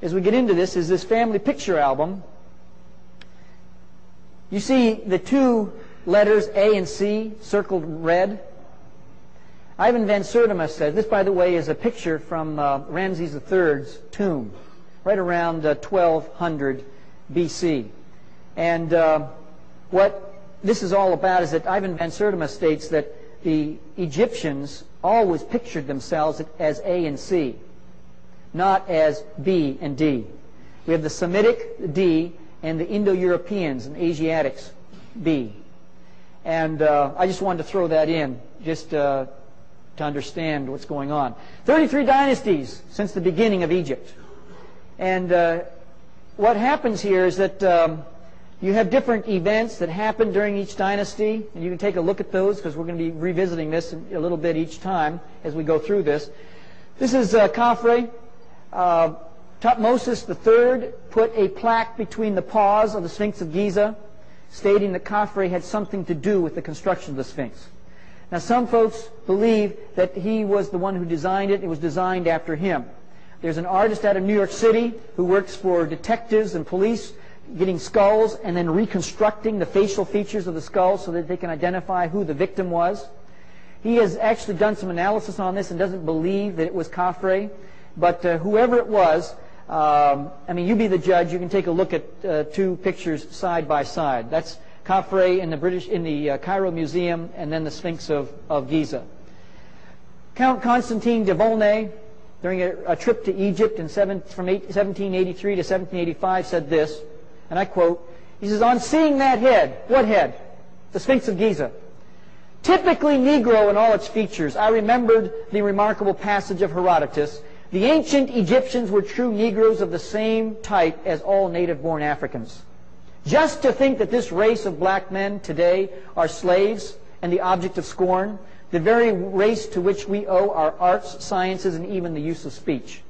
as we get into this is this family picture album. You see the two letters A and C circled red. Ivan van Sertima said, this by the way is a picture from Ramses III's tomb, right around 1200 BC. And what this is all about is that Ivan van Sertima states that the Egyptians always pictured themselves as A and C, not as B and D. We have the Semitic D and the Indo-Europeans and Asiatics B. And I just wanted to throw that in just to understand what's going on. 33 dynasties since the beginning of Egypt. And what happens here is that you have different events that happen during each dynasty, and you can take a look at those because we're going to be revisiting this a little bit each time as we go through this. This is Khafre. Thutmose III put a plaque between the paws of the Sphinx of Giza, stating that Khafre had something to do with the construction of the Sphinx. Now, some folks believe that he was the one who designed it. It was designed after him. There's an artist out of New York City who works for detectives and police, getting skulls and then reconstructing the facial features of the skulls so that they can identify who the victim was. He has actually done some analysis on this and doesn't believe that it was Khafre. But whoever it was, I mean, you be the judge. You can take a look at two pictures side by side. That's Khafre in the Cairo Museum, and then the Sphinx of Giza. Count Constantine de Volney, during a trip to Egypt from 1783 to 1785, said this, and I quote, he says, "On seeing that head," what head? The Sphinx of Giza. "Typically Negro in all its features, I remembered the remarkable passage of Herodotus, 'The ancient Egyptians were true Negroes of the same type as all native-born Africans.' Just to think that this race of black men today are slaves and the object of scorn, the very race to which we owe our arts, sciences, and even the use of speech."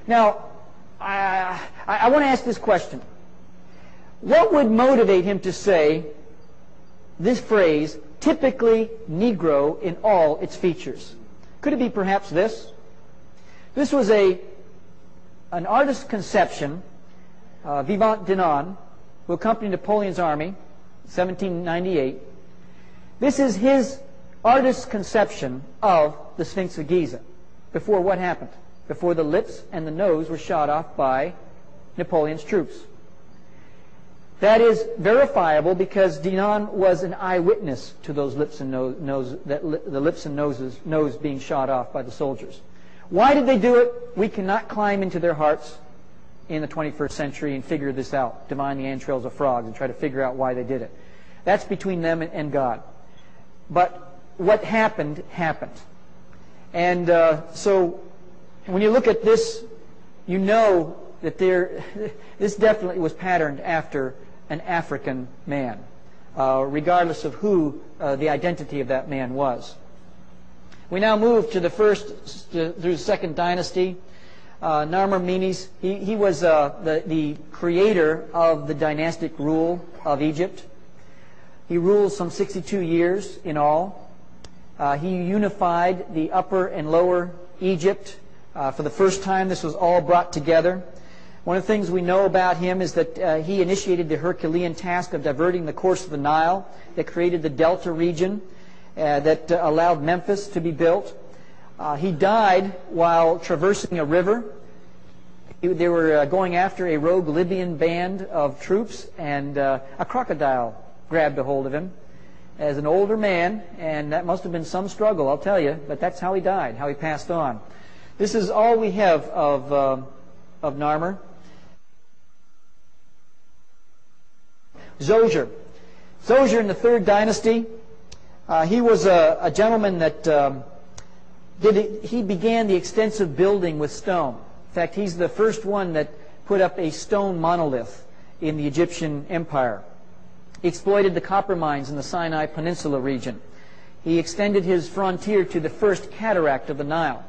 Now, I want to ask this question. What would motivate him to say this phrase, "typically Negro in all its features"? Could it be perhaps this? This was an artist's conception, Vivant Denon, who accompanied Napoleon's army, 1798. This is his artist's conception of the Sphinx of Giza. Before what happened? Before the lips and the nose were shot off by Napoleon's troops. That is verifiable because Denon was an eyewitness to those lips and the lips and nose being shot off by the soldiers. Why did they do it? We cannot climb into their hearts in the 21st century and figure this out, divine the entrails of frogs, and try to figure out why they did it. That's between them and God. But what happened, happened. And so when you look at this, you know that this definitely was patterned after an African man, regardless of who the identity of that man was. We now move to the first through the second dynasty. Narmer-Menes, he was the creator of the dynastic rule of Egypt. He ruled some 62 years in all. He unified the upper and lower Egypt. For the first time, this was all brought together. One of the things we know about him is that he initiated the Herculean task of diverting the course of the Nile that created the Delta region that allowed Memphis to be built. He died while traversing a river. They were going after a rogue Libyan band of troops, and a crocodile grabbed a hold of him as an older man, and that must have been some struggle, I'll tell you, but that's how he died, how he passed on. This is all we have of Narmer. Zoser. Zoser in the third dynasty, he was a gentleman that he began the extensive building with stone. In fact, he's the first one that put up a stone monolith in the Egyptian Empire. He exploited the copper mines in the Sinai Peninsula region. He extended his frontier to the first cataract of the Nile.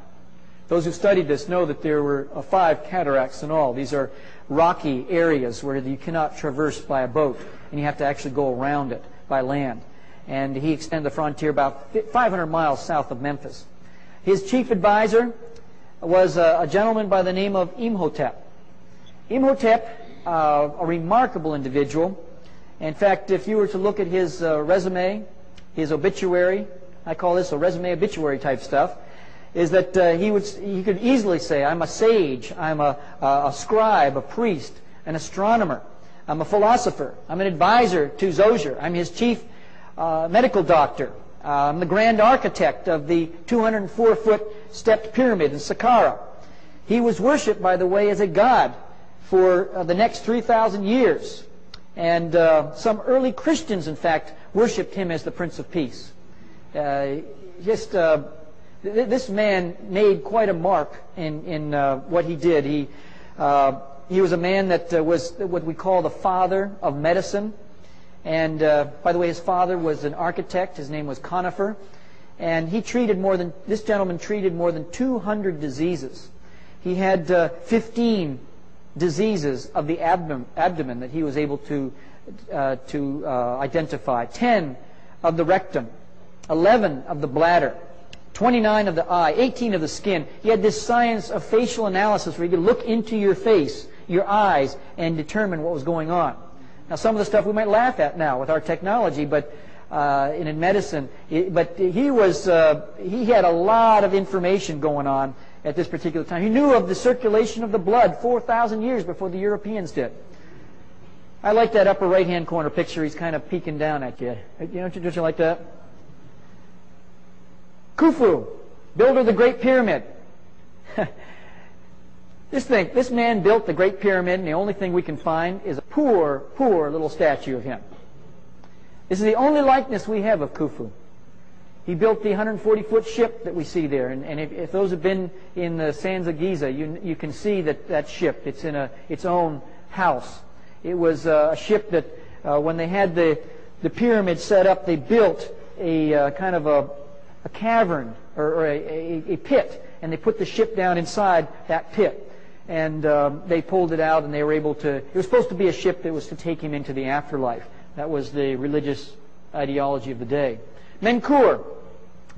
Those who studied this know that there were 5 cataracts in all. These are rocky areas where you cannot traverse by a boat, and you have to actually go around it by land. And he extended the frontier about 500 miles south of Memphis. His chief advisor was a gentleman by the name of Imhotep. Imhotep, a remarkable individual. In fact, if you were to look at his resume, his obituary, I call this a resume obituary type stuff, is that he could easily say, I'm a sage, I'm a scribe, a priest, an astronomer, I'm a philosopher, I'm an advisor to Zoser, I'm his chief medical doctor, I'm the grand architect of the 204-foot stepped pyramid in Saqqara. He was worshipped, by the way, as a god for the next 3,000 years. And some early Christians, in fact, worshipped him as the Prince of Peace. This man made quite a mark in what he did. He was a man that was what we call the father of medicine. And by the way, his father was an architect. His name was Conifer. And this gentleman treated more than 200 diseases. He had 15 diseases of the abdomen that he was able to identify. 10 of the rectum, 11 of the bladder, 29 of the eye, 18 of the skin. He had this science of facial analysis where he could look into your face, your eyes, and determine what was going on. Now, some of the stuff we might laugh at now with our technology, but in medicine, he had a lot of information going on at this particular time. He knew of the circulation of the blood 4,000 years before the Europeans did. I like that upper right-hand corner picture. He's kind of peeking down at you. Don't you like that? Khufu, builder of the Great Pyramid. This man built the Great Pyramid, and the only thing we can find is a poor little statue of him. This is the only likeness we have of Khufu. He built the 140-foot ship that we see there, and if those have been in the sands of Giza, you can see that ship. It's in its own house. It was a ship that when they had the pyramid set up, they built a kind of a cavern or a pit, and they put the ship down inside that pit, and they pulled it out, and they were able to. It was supposed to be a ship that was to take him into the afterlife. That was the religious ideology of the day. Menkaure,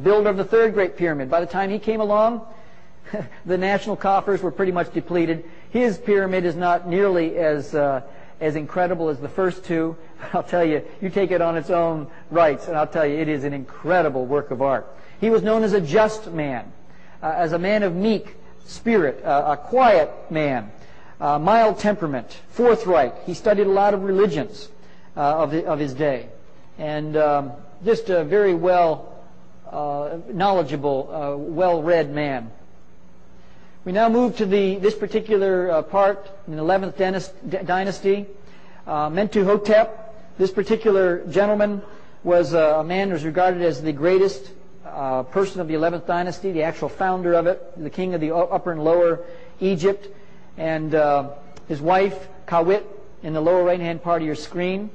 builder of the third Great Pyramid. By the time he came along, the national coffers were pretty much depleted. His pyramid is not nearly as incredible as the first two. I'll tell you, you take it on its own rights, and I'll tell you, it is an incredible work of art. He was known as a just man, as a man of meek spirit, a quiet man, mild temperament, forthright. He studied a lot of religions of his day, and just a very knowledgeable, well-read man. We now move to this particular part in the 11th dynasty, Mentuhotep. This particular gentleman was a man who was regarded as the greatest person of the 11th dynasty, the actual founder of it, the king of the upper and lower Egypt, and his wife, Kawit, in the lower right-hand part of your screen.